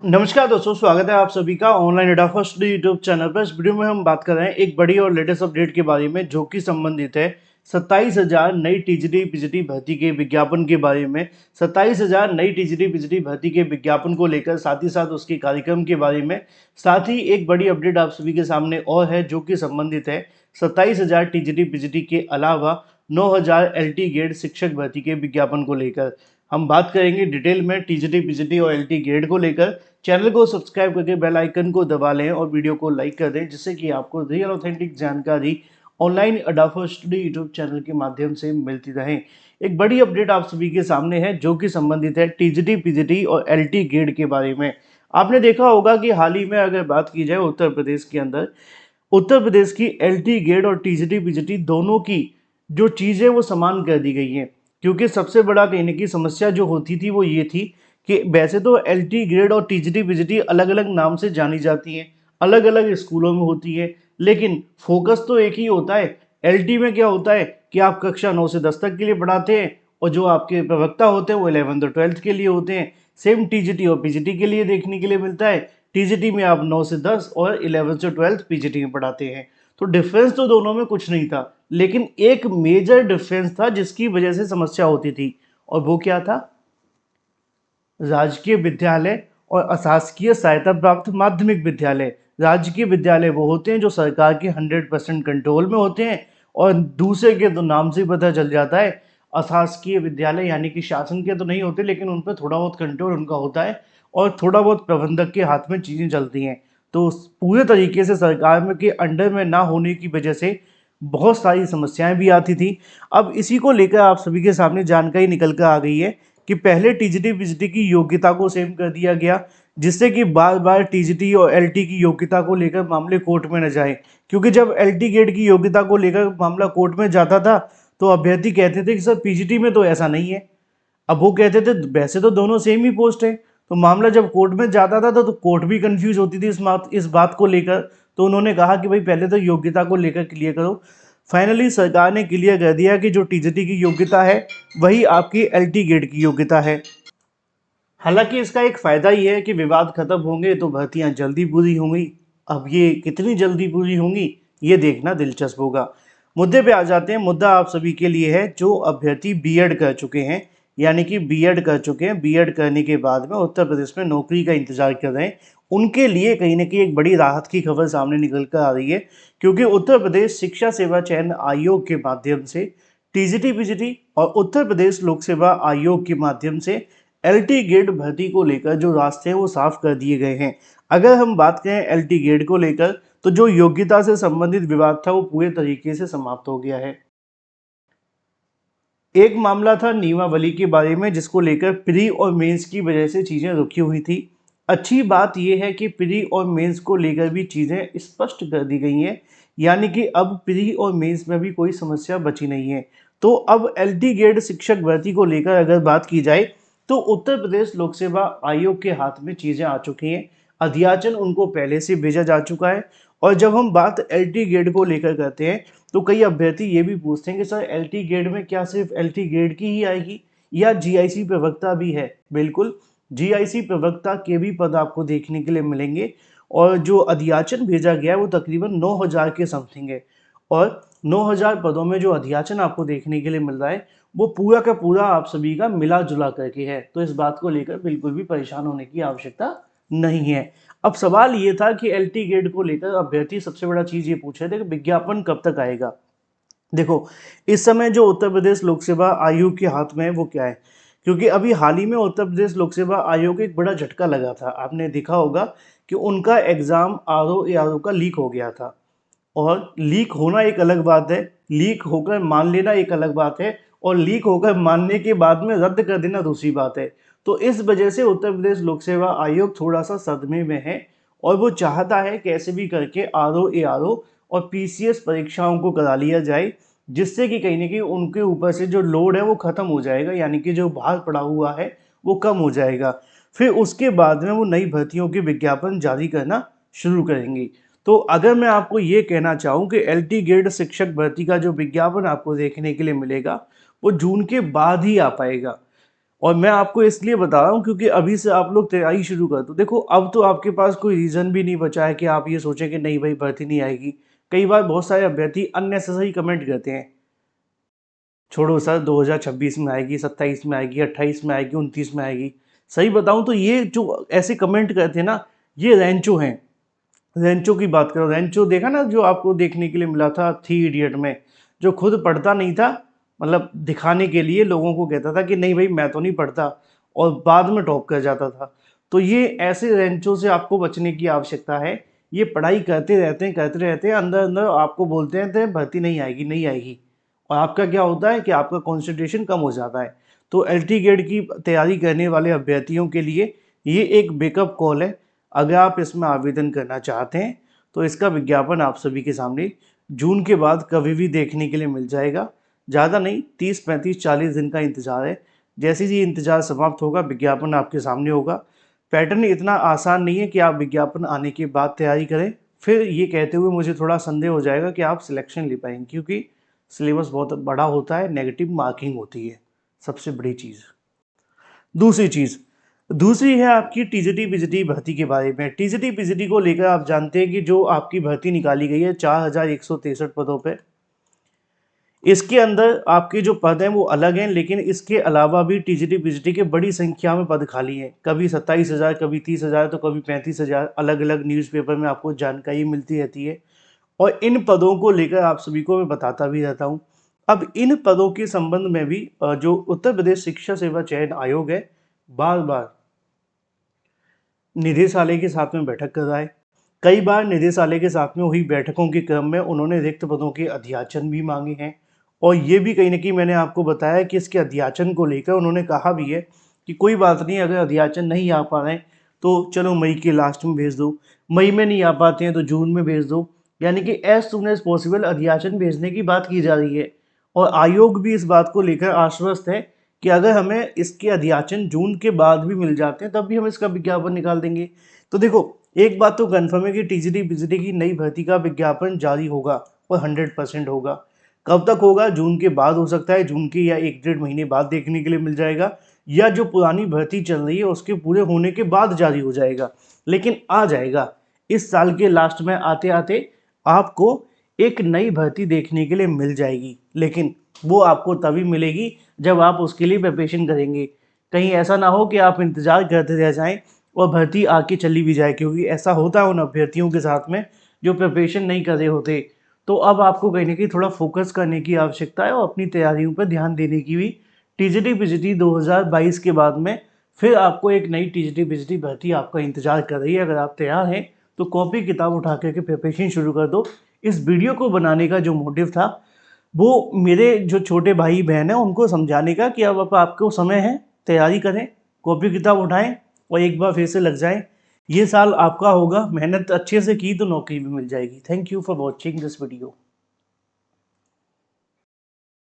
नमस्कार दोस्तों, स्वागत है आप सभी का online data first YouTube channel पर। इस वीडियो में हम बात कर रहे हैं एक बड़ी और लेटेस्ट अपडेट के बारे में, जो कि संबंधित है 27,000 नई टीजीटी पीजीटी भर्ती के विज्ञापन के बारे में। 27,000 नई टीजीटी पीजीटी भर्ती के विज्ञापन को लेकर, साथ ही साथ उसके कार्यक्रम के बारे में, साथ ही एक बड़ी अपडेट आप सभी के सामने और है जो कि संबंधित है 27,000 टीजीटी पीजीटी के अलावा 9,000 एलटी ग्रेड शिक्षक भर्ती के विज्ञापन को लेकर। हम बात करेंगे डिटेल में टीजीटी पीजीटी और एलटी ग्रेड को लेकर। चैनल को सब्सक्राइब करके बेल आइकन को दबा लें और वीडियो को लाइक कर दें, जिससे कि आपको रियल ऑथेंटिक जानकारी ऑनलाइन अडाफा स्टडी यूट्यूब चैनल के माध्यम से मिलती रहे। एक बड़ी अपडेट आप सभी के सामने है जो कि संबंधित है टीजीटी पीजीटी और एलटी ग्रेड के बारे में। आपने देखा होगा कि हाल ही में अगर बात की जाए उत्तर प्रदेश के अंदर, उत्तर प्रदेश की एलटी ग्रेड और टीजीटी पीजीटी दोनों की जो चीज़ें वो समान कर दी गई हैं। क्योंकि सबसे बड़ा कहने की समस्या जो होती थी वो ये थी कि वैसे तो एलटी ग्रेड और टीजीटी पीजीटी अलग अलग नाम से जानी जाती हैं, अलग अलग स्कूलों में होती है, लेकिन फोकस तो एक ही होता है। एलटी में क्या होता है कि आप कक्षा 9 से 10 तक के लिए पढ़ाते हैं, और जो आपके प्रवक्ता होते हैं वो 11th और 12th के लिए होते हैं। सेम टीजीटी और पीजीटी के लिए देखने के लिए मिलता है। टीजीटी में आप 9 से 10 और 11th से 12th पीजीटी में पढ़ाते हैं। तो डिफरेंस तो दोनों में कुछ नहीं था, लेकिन एक मेजर डिफरेंस था जिसकी वजह से समस्या होती थी, और वो क्या था? राजकीय विद्यालय और अशासकीय सहायता प्राप्त माध्यमिक विद्यालय। राजकीय विद्यालय वो होते हैं जो सरकार के 100% कंट्रोल में होते हैं, और दूसरे के तो नाम से ही पता चल जाता है। अशासकीय विद्यालय यानी कि शासन के तो नहीं होते, लेकिन उन पर थोड़ा बहुत कंट्रोल उनका होता है, और थोड़ा बहुत प्रबंधक के हाथ में चीज़ें चलती हैं। तो पूरे तरीके से सरकार में के अंडर में ना होने की वजह से बहुत सारी समस्याएं भी आती थी। अब इसी को लेकर आप सभी के सामने जानकारी निकल कर आ गई है कि पहले टीजीटी पीजीटी की योग्यता को सेम कर दिया गया, जिससे कि बार बार टीजीटी और एलटी की योग्यता को लेकर मामले कोर्ट में न जाए। क्योंकि जब एलटी ग्रेड की योग्यता को लेकर मामला कोर्ट में जाता था तो अभ्यर्थी कहते थे कि सर पीजीटी में तो ऐसा नहीं है। अब वो कहते थे वैसे तो दोनों सेम ही पोस्ट है। तो मामला जब कोर्ट में जाता था तो कोर्ट भी कंफ्यूज होती थी इस बात को लेकर। तो उन्होंने कहा कि भाई पहले तो योग्यता को लेकर क्लियर करो। फाइनली सरकार ने क्लियर कर दिया कि जो टीजीटी की योग्यता है वही आपकी एलटी ग्रेड की योग्यता है। हालांकि इसका एक फ़ायदा ये है कि विवाद खत्म होंगे तो भर्तियां जल्दी पूरी होंगी। अब ये कितनी जल्दी पूरी होंगी ये देखना दिलचस्प होगा। मुद्दे पे आ जाते हैं। मुद्दा आप सभी के लिए है जो अभ्यर्थी बीएड कर चुके हैं, यानी कि बीएड कर चुके हैं, बीएड करने के बाद में उत्तर प्रदेश में नौकरी का इंतजार कर रहे हैं। उनके लिए कहीं ना कहीं एक बड़ी राहत की खबर सामने निकल कर आ रही है, क्योंकि उत्तर प्रदेश शिक्षा सेवा चयन आयोग के माध्यम से टीजीटी पीजीटी और उत्तर प्रदेश लोक सेवा आयोग के माध्यम से एलटी ग्रेड भर्ती को लेकर जो रास्ते हैं वो साफ कर दिए गए हैं। अगर हम बात करें एलटी ग्रेड को लेकर, तो जो योग्यता से संबंधित विवाद था वो पूरे तरीके से समाप्त हो गया है। एक मामला था नियमावली के बारे में, जिसको लेकर प्री और मेंस की वजह से चीज़ें रुकी हुई थी। अच्छी बात यह है कि प्री और मेंस को लेकर भी चीज़ें स्पष्ट कर दी गई हैं, यानी कि अब प्री और मेंस में भी कोई समस्या बची नहीं है। तो अब एलटी ग्रेड शिक्षक भर्ती को लेकर अगर बात की जाए तो उत्तर प्रदेश लोक सेवा आयोग के हाथ में चीज़ें आ चुकी हैं। अध्याचन उनको पहले से भेजा जा चुका है। और जब हम बात एलटी ग्रेड को लेकर करते हैं तो कई अभ्यर्थी ये भी पूछते हैं कि सर एलटी ग्रेड में क्या सिर्फ एलटी ग्रेड की ही आएगी या जीआईसी प्रवक्ता भी है? बिल्कुल, जीआईसी प्रवक्ता के भी पद आपको देखने के लिए मिलेंगे। और जो अध्याचन भेजा गया है वो तकरीबन 9,000 के समथिंग है। और 9,000 पदों में जो अध्याचन आपको देखने के लिए मिल रहा है वो पूरा का पूरा आप सभी का मिला जुला करके है। तो इस बात को लेकर बिल्कुल भी परेशान होने की आवश्यकता नहीं है। अब सवाल ये था कि एलटी ग्रेड को लेकर अभ्यर्थी सबसे बड़ा चीज़ ये पूछ रहे थे कि विज्ञापन कब तक आएगा। देखो, इस समय जो उत्तर प्रदेश लोक सेवा आयोग के हाथ में है वो क्या है? क्योंकि अभी हाल ही में उत्तर प्रदेश लोक सेवा आयोग को एक बड़ा झटका लगा था। आपने देखा होगा कि उनका एग्ज़ाम आरओ एआरओ का लीक हो गया था। और लीक होना एक अलग बात है, लीक होकर मान लेना एक अलग बात है, और लीक होकर मानने के बाद में रद्द कर देना दूसरी बात है। तो इस वजह से उत्तर प्रदेश लोक सेवा आयोग थोड़ा सा सदमे में है, और वो चाहता है कैसे भी करके आरओ एआरओ और पीसीएस परीक्षाओं को करा लिया जाए, जिससे कि कहीं ना कहीं उनके ऊपर से जो लोड है वो ख़त्म हो जाएगा, यानी कि जो भार पड़ा हुआ है वो कम हो जाएगा। फिर उसके बाद में वो नई भर्तियों के विज्ञापन जारी करना शुरू करेंगी। तो अगर मैं आपको ये कहना चाहूँ कि एलटी ग्रेड शिक्षक भर्ती का जो विज्ञापन आपको देखने के लिए मिलेगा वो जून के बाद ही आ पाएगा। और मैं आपको इसलिए बता रहा हूँ क्योंकि अभी से आप लोग तैयारी शुरू कर दो। देखो अब तो आपके पास कोई रीज़न भी नहीं बचा है कि आप ये सोचें कि नहीं भाई भर्ती नहीं आएगी। कई बार बहुत सारे अभ्यर्थी अननेसेसरी कमेंट करते हैं, छोड़ो सर 2026 में आएगी, 27 में आएगी, 28 में आएगी, 29 में आएगी। सही बताऊं तो ये जो ऐसे कमेंट करते हैं ना, ये रेंचो हैं। रेंचो की बात करो, रेंचो देखा ना जो आपको देखने के लिए मिला था थ्री इडियट में, जो खुद पढ़ता नहीं था, मतलब दिखाने के लिए लोगों को कहता था कि नहीं भाई मैं तो नहीं पढ़ता, और बाद में टॉप कर जाता था। तो ये ऐसे रेंचो से आपको बचने की आवश्यकता है। ये पढ़ाई करते रहते हैं, अंदर अंदर आपको बोलते हैं तो भर्ती नहीं आएगी नहीं आएगी, और आपका क्या होता है कि आपका कंसंट्रेशन कम हो जाता है। तो एलटी गेट की तैयारी करने वाले अभ्यर्थियों के लिए ये एक बैकअप कॉल है। अगर आप इसमें आवेदन करना चाहते हैं तो इसका विज्ञापन आप सभी के सामने जून के बाद कभी भी देखने के लिए मिल जाएगा। ज़्यादा नहीं, 30 35 40 दिन का इंतज़ार है। जैसे ही इंतज़ार समाप्त होगा विज्ञापन आपके सामने होगा। पैटर्न इतना आसान नहीं है कि आप विज्ञापन आने के बाद तैयारी करें फिर ये कहते हुए मुझे थोड़ा संदेह हो जाएगा कि आप सिलेक्शन ले पाएंगे, क्योंकि सिलेबस बहुत बड़ा होता है, नेगेटिव मार्किंग होती है सबसे बड़ी चीज़। दूसरी है आपकी टीजीटी पीजीटी भर्ती के बारे में। टीजीटी पीजीटी को लेकर आप जानते हैं कि जो आपकी भर्ती निकाली गई है 4163 पदों पे, इसके अंदर आपके जो पद हैं वो अलग हैं, लेकिन इसके अलावा भी टीजीटी पीजीटी के बड़ी संख्या में पद खाली हैं। कभी 27,000, कभी 30,000, तो कभी 35,000, अलग अलग न्यूज़पेपर में आपको जानकारी मिलती रहती है। और इन पदों को लेकर आप सभी को मैं बताता भी रहता हूँ। अब इन पदों के संबंध में भी जो उत्तर प्रदेश शिक्षा सेवा चयन आयोग है बार बार निदेशालय के साथ में बैठक कर रहा है। कई बार निदेशालय के साथ में हुई बैठकों के क्रम में उन्होंने रिक्त पदों के अध्याचन भी मांगे हैं, और ये भी कहीं ना कहीं मैंने आपको बताया कि इसके अध्याचन को लेकर उन्होंने कहा भी है कि कोई बात नहीं, अगर अध्याचन नहीं आ पा रहे हैं तो चलो मई के लास्ट में भेज दो, मई में नहीं आ पाते हैं तो जून में भेज दो, यानी कि एज सुन एज पॉसिबल अध्याचन भेजने की बात की जा रही है। और आयोग भी इस बात को लेकर आश्वस्त है कि अगर हमें इसके अध्याचन जून के बाद भी मिल जाते हैं तब भी हम इसका विज्ञापन निकाल देंगे। तो देखो एक बात तो कन्फर्म है कि टीजीटी पीजीटी की नई भर्ती का विज्ञापन जारी होगा और 100% होगा। कब तक होगा? जून के बाद हो सकता है, जून के या 1 डेढ़ महीने बाद देखने के लिए मिल जाएगा, या जो पुरानी भर्ती चल रही है उसके पूरे होने के बाद जारी हो जाएगा, लेकिन आ जाएगा। इस साल के लास्ट में आते आते आपको एक नई भर्ती देखने के लिए मिल जाएगी, लेकिन वो आपको तभी मिलेगी जब आप उसके लिए प्रिपरेशन करेंगे। कहीं ऐसा ना हो कि आप इंतज़ार करते रह जाएं और भर्ती आके चली भी जाए, क्योंकि ऐसा होता है उन अभ्यर्थियों के साथ में जो प्रिपरेशन नहीं कर रहे होते। तो अब आपको कहीं ना कहीं थोड़ा फोकस करने की आवश्यकता है और अपनी तैयारियों पर ध्यान देने की भी। टीजीटी पीजीटी 2022 के बाद में फिर आपको एक नई टीजीटी पीजीटी भर्ती आपका इंतजार कर रही है। अगर आप तैयार हैं तो कॉपी किताब उठा करके प्रिपरेशन शुरू कर दो। इस वीडियो को बनाने का जो मोटिव था वो मेरे जो छोटे भाई बहन हैं उनको समझाने का कि अब आपको समय है, तैयारी करें, कॉपी किताब उठाएं और एक बार फिर से लग जाएं। ये साल आपका होगा, मेहनत अच्छे से की तो नौकरी भी मिल जाएगी। Thank you for watching this video.